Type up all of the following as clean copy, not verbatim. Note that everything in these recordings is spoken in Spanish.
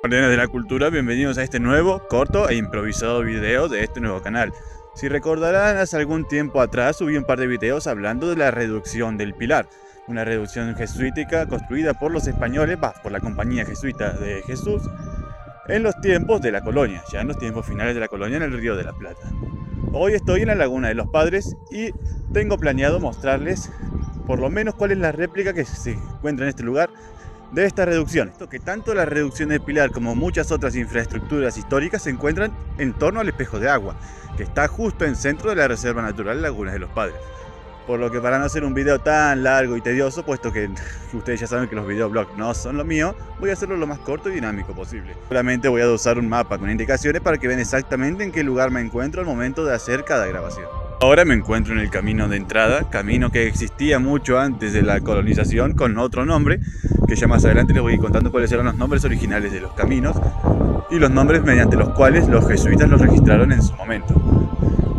Guardianes de la Cultura, bienvenidos a este nuevo, corto e improvisado video de este nuevo canal. Si recordarán, hace algún tiempo atrás subí un par de videos hablando de la reducción del Pilar, una reducción jesuítica construida por los españoles, por la Compañía Jesuita de Jesús, en los tiempos de la colonia, ya en los tiempos finales de la colonia en el Río de la Plata. Hoy estoy en la Laguna de los Padres y tengo planeado mostrarles por lo menos cuál es la réplica que se encuentra en este lugar de esta reducción. Esto que tanto la reducción del Pilar como muchas otras infraestructuras históricas se encuentran en torno al espejo de agua, que está justo en el centro de la Reserva Natural Lagunas de los Padres. Por lo que, para no hacer un video tan largo y tedioso, puesto que ustedes ya saben que los videoblogs no son lo mío, voy a hacerlo lo más corto y dinámico posible. Seguramente voy a usar un mapa con indicaciones para que vean exactamente en qué lugar me encuentro al momento de hacer cada grabación. Ahora me encuentro en el camino de entrada, camino que existía mucho antes de la colonización con otro nombre, que ya más adelante les voy a ir contando cuáles eran los nombres originales de los caminos y los nombres mediante los cuales los jesuitas los registraron en su momento.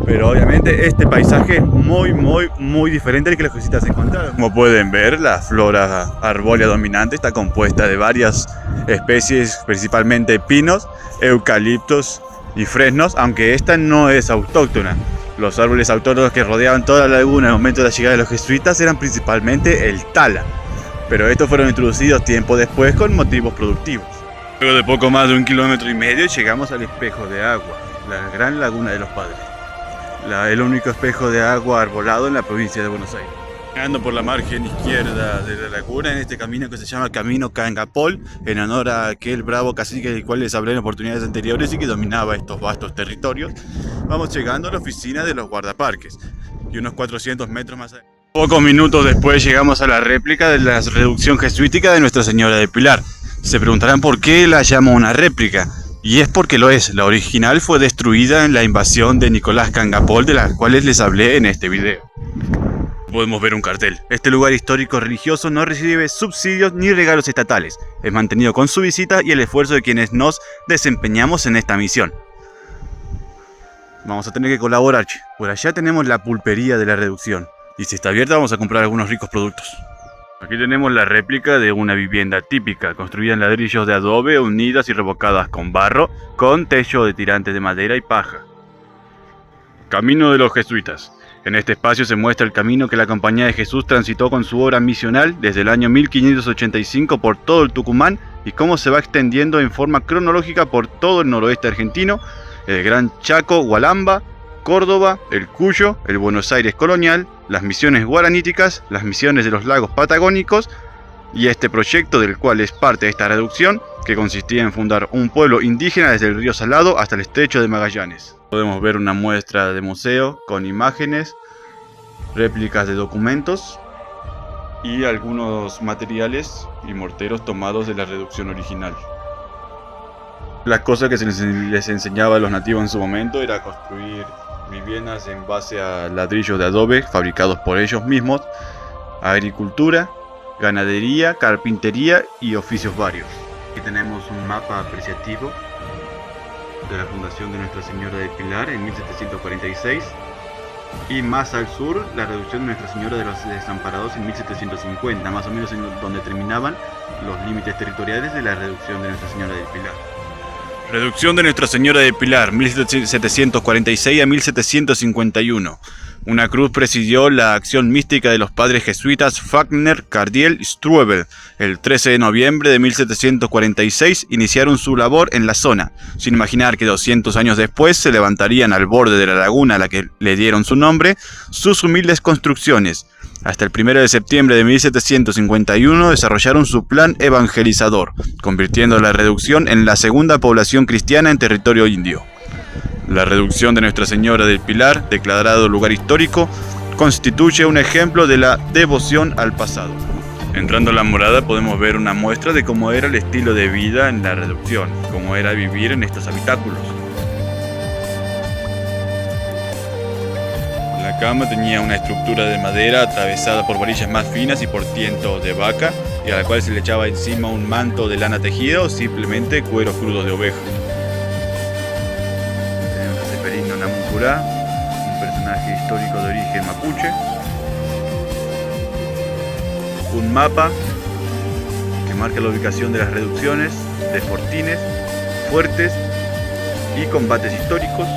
Pero obviamente este paisaje es muy diferente al que los jesuitas encontraron. Como pueden ver, la flora arbórea dominante está compuesta de varias especies, principalmente pinos, eucaliptos y fresnos, aunque esta no es autóctona. Los árboles autóctonos que rodeaban toda la laguna en el momento de la llegada de los jesuitas eran principalmente el tala, pero estos fueron introducidos tiempo después con motivos productivos. Luego de poco más de 1,5 kilómetros llegamos al espejo de agua, la gran Laguna de los Padres, el único espejo de agua arbolado en la provincia de Buenos Aires. Caminando por la margen izquierda de la laguna en este camino que se llama Camino Cangapol, en honor a aquel bravo cacique del cual les hablé en oportunidades anteriores y que dominaba estos vastos territorios, vamos llegando a la oficina de los guardaparques y unos 400 metros más allá. Pocos minutos después llegamos a la réplica de la reducción jesuítica de Nuestra Señora del Pilar. Se preguntarán por qué la llamo una réplica, y es porque lo es. La original fue destruida en la invasión de Nicolás Cangapol, de las cuales les hablé en este video. Podemos ver un cartel. Este lugar histórico religioso no recibe subsidios ni regalos estatales. Es mantenido con su visita y el esfuerzo de quienes nos desempeñamos en esta misión. Vamos a tener que colaborar. Por allá tenemos la pulpería de la reducción. Y si está abierta vamos a comprar algunos ricos productos. Aquí tenemos la réplica de una vivienda típica, construida en ladrillos de adobe, unidas y revocadas con barro, con techo de tirantes de madera y paja. Camino de los jesuitas. En este espacio se muestra el camino que la Compañía de Jesús transitó con su obra misional desde el año 1585 por todo el Tucumán y cómo se va extendiendo en forma cronológica por todo el noroeste argentino, el Gran Chaco, Hualamba, Córdoba, el Cuyo, el Buenos Aires colonial, las misiones guaraníticas, las misiones de los lagos patagónicos y este proyecto del cual es parte de esta reducción, que consistía en fundar un pueblo indígena desde el río Salado hasta el estrecho de Magallanes. Podemos ver una muestra de museo con imágenes, réplicas de documentos y algunos materiales y morteros tomados de la reducción original. La cosa que se les enseñaba a los nativos en su momento era construir viviendas en base a ladrillos de adobe fabricados por ellos mismos, agricultura, ganadería, carpintería y oficios varios. Aquí tenemos un mapa apreciativo de la fundación de Nuestra Señora del Pilar en 1746 y más al sur la reducción de Nuestra Señora de los Desamparados en 1750, más o menos en donde terminaban los límites territoriales de la reducción de Nuestra Señora del Pilar. Reducción de Nuestra Señora del Pilar, 1746 a 1751. Una cruz presidió la acción mística de los padres jesuitas Fagner, Cardiel y Struebel. El 13 de noviembre de 1746 iniciaron su labor en la zona, sin imaginar que 200 años después se levantarían al borde de la laguna a la que le dieron su nombre sus humildes construcciones. Hasta el 1 de septiembre de 1751 desarrollaron su plan evangelizador, convirtiendo la reducción en la segunda población cristiana en territorio indio. La reducción de Nuestra Señora del Pilar, declarado lugar histórico, constituye un ejemplo de la devoción al pasado. Entrando a la morada podemos ver una muestra de cómo era el estilo de vida en la reducción, cómo era vivir en estos habitáculos. La cama tenía una estructura de madera atravesada por varillas más finas y por tiento de vaca, y a la cual se le echaba encima un manto de lana tejida o simplemente cuero crudo de oveja. Tenemos a Seferino Namuncurá, un personaje histórico de origen mapuche. Un mapa que marca la ubicación de las reducciones, de fortines, fuertes y combates históricos.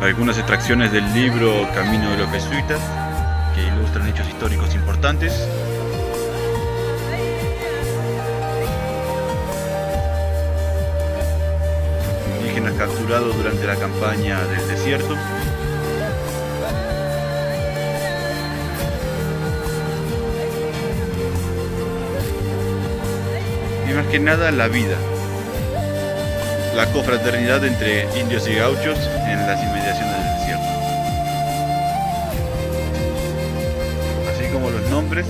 Algunas extracciones del libro Camino de los Jesuitas, que ilustran hechos históricos importantes. Indígenas capturados durante la campaña del desierto. Y más que nada la vida. La confraternidad entre indios y gauchos en las inmediaciones del desierto. Así como los nombres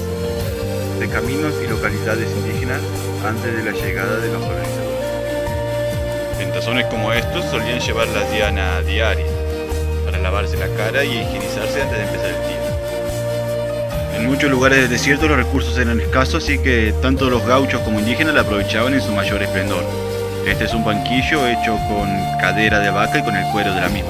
de caminos y localidades indígenas antes de la llegada de los colonizadores. En tazones como estos solían llevar la diana diaria para lavarse la cara y higienizarse antes de empezar el día. En muchos lugares del desierto los recursos eran escasos, así que tanto los gauchos como indígenas la aprovechaban en su mayor esplendor. Este es un banquillo hecho con cadera de vaca y con el cuero de la misma.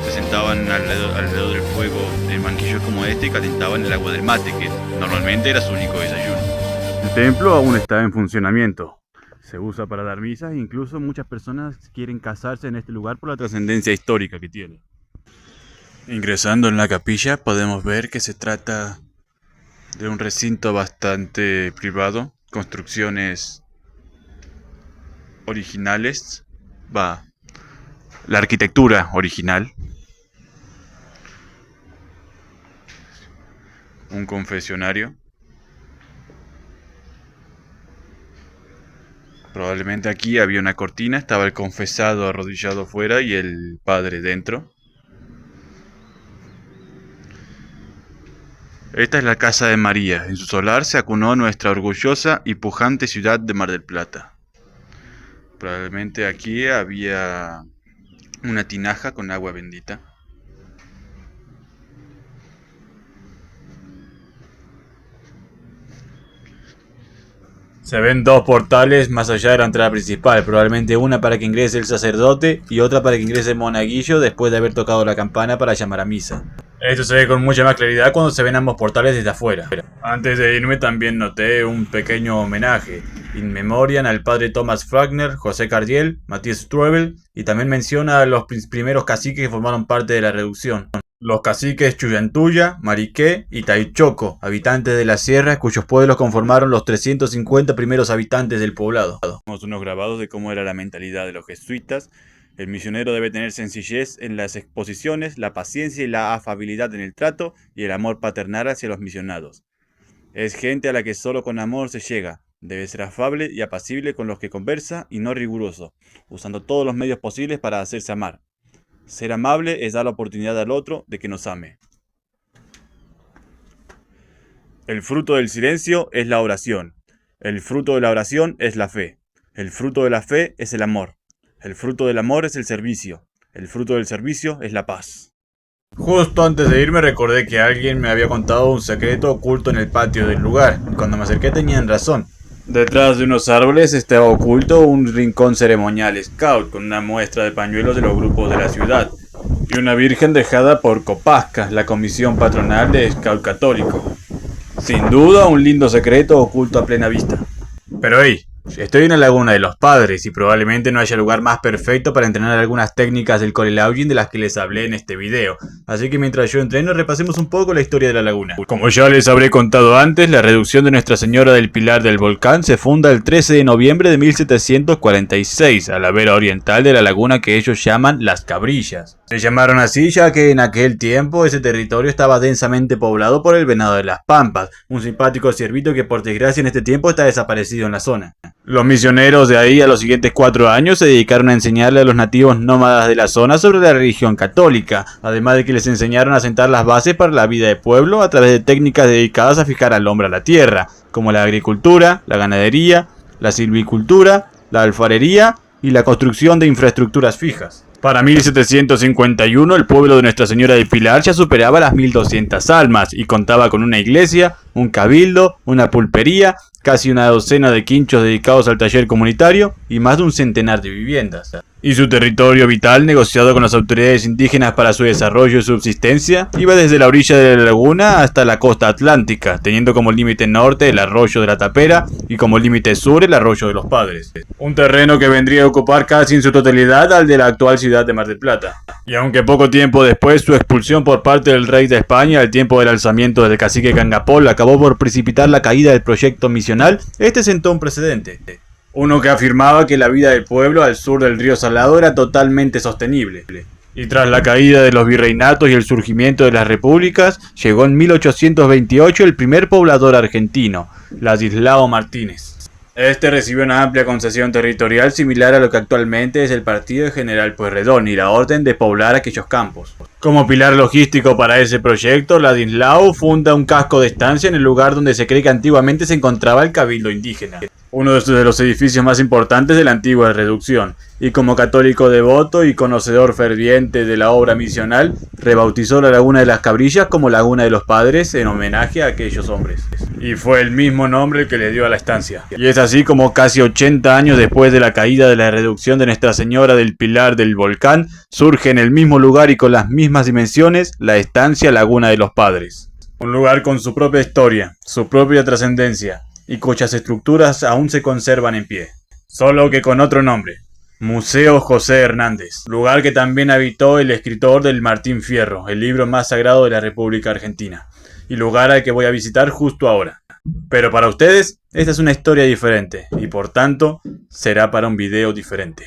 Se sentaban alrededor del fuego en banquillos como este y calentaban el agua del mate, que normalmente era su único desayuno. El templo aún está en funcionamiento. Se usa para dar misas e incluso muchas personas quieren casarse en este lugar por la trascendencia histórica que tiene. Ingresando en la capilla podemos ver que se trata de un recinto bastante privado, construcciones originales, la arquitectura original, un confesionario, probablemente aquí había una cortina, estaba el confesado arrodillado afuera y el padre dentro. Esta es la casa de María, en su solar se acunó nuestra orgullosa y pujante ciudad de Mar del Plata. Probablemente aquí había una tinaja con agua bendita. Se ven dos portales más allá de la entrada principal, probablemente una para que ingrese el sacerdote y otra para que ingrese el monaguillo después de haber tocado la campana para llamar a misa. Esto se ve con mucha más claridad cuando se ven ambos portales desde afuera. Antes de irme también noté un pequeño homenaje, in memoriam al padre Thomas Wagner, José Cardiel, Matías Strobel, y también menciona a los primeros caciques que formaron parte de la reducción. Los caciques Chuyantuya, Mariqué y Taichoco, habitantes de la sierra cuyos pueblos conformaron los 350 primeros habitantes del poblado. Tenemos unos grabados de cómo era la mentalidad de los jesuitas. El misionero debe tener sencillez en las exposiciones, la paciencia y la afabilidad en el trato y el amor paternal hacia los misionados. Es gente a la que solo con amor se llega. Debe ser afable y apacible con los que conversa y no riguroso, usando todos los medios posibles para hacerse amar. Ser amable es dar la oportunidad al otro de que nos ame. El fruto del silencio es la oración. El fruto de la oración es la fe. El fruto de la fe es el amor. El fruto del amor es el servicio. El fruto del servicio es la paz. Justo antes de irme recordé que alguien me había contado un secreto oculto en el patio del lugar. Cuando me acerqué tenían razón. Detrás de unos árboles estaba oculto un rincón ceremonial scout con una muestra de pañuelos de los grupos de la ciudad y una virgen dejada por Copasca, la comisión patronal de Scout católico. Sin duda un lindo secreto oculto a plena vista. Pero hey, estoy en la Laguna de los Padres y probablemente no haya lugar más perfecto para entrenar algunas técnicas del Colelaugin de las que les hablé en este video. Así que mientras yo entreno repasemos un poco la historia de la laguna. Como ya les habré contado antes, la reducción de Nuestra Señora del Pilar del Volcán se funda el 13 de noviembre de 1746 a la vera oriental de la laguna que ellos llaman Las Cabrillas. Se llamaron así ya que en aquel tiempo ese territorio estaba densamente poblado por el venado de las Pampas, un simpático ciervito que por desgracia en este tiempo está desaparecido en la zona. Los misioneros de ahí a los siguientes 4 años se dedicaron a enseñarle a los nativos nómadas de la zona sobre la religión católica, además de que les enseñaron a sentar las bases para la vida de pueblo a través de técnicas dedicadas a fijar al hombre a la tierra, como la agricultura, la ganadería, la silvicultura, la alfarería y la construcción de infraestructuras fijas. Para 1751 el pueblo de Nuestra Señora del Pilar ya superaba las 1200 almas y contaba con una iglesia, un cabildo, una pulpería, casi una docena de quinchos dedicados al taller comunitario y más de un centenar de viviendas. Y su territorio vital, negociado con las autoridades indígenas para su desarrollo y subsistencia, iba desde la orilla de la laguna hasta la costa atlántica, teniendo como límite norte el arroyo de la Tapera y como límite sur el arroyo de los Padres. Un terreno que vendría a ocupar casi en su totalidad al de la actual ciudad de Mar del Plata. Y aunque poco tiempo después su expulsión por parte del rey de España al tiempo del alzamiento del cacique Cangapol acabó por precipitar la caída del proyecto misional, este sentó un precedente. Uno que afirmaba que la vida del pueblo al sur del río Salado era totalmente sostenible. Y tras la caída de los virreinatos y el surgimiento de las repúblicas, llegó en 1828 el primer poblador argentino, Ladislao Martínez. Este recibió una amplia concesión territorial similar a lo que actualmente es el partido de General Pueyrredón y la orden de poblar aquellos campos. Como pilar logístico para ese proyecto, Ladislao funda un casco de estancia en el lugar donde se cree que antiguamente se encontraba el cabildo indígena, uno de los edificios más importantes de la antigua Reducción, y como católico devoto y conocedor ferviente de la obra misional, rebautizó la Laguna de las Cabrillas como Laguna de los Padres en homenaje a aquellos hombres. Y fue el mismo nombre el que le dio a la estancia. Y es así como casi 80 años después de la caída de la Reducción de Nuestra Señora del Pilar del Volcán, surge en el mismo lugar y con las mismas dimensiones la estancia Laguna de los Padres. Un lugar con su propia historia, su propia trascendencia, y cuyas estructuras aún se conservan en pie, solo que con otro nombre, Museo José Hernández, lugar que también habitó el escritor del Martín Fierro, el libro más sagrado de la República Argentina, y lugar al que voy a visitar justo ahora. Pero para ustedes, esta es una historia diferente, y por tanto, será para un video diferente.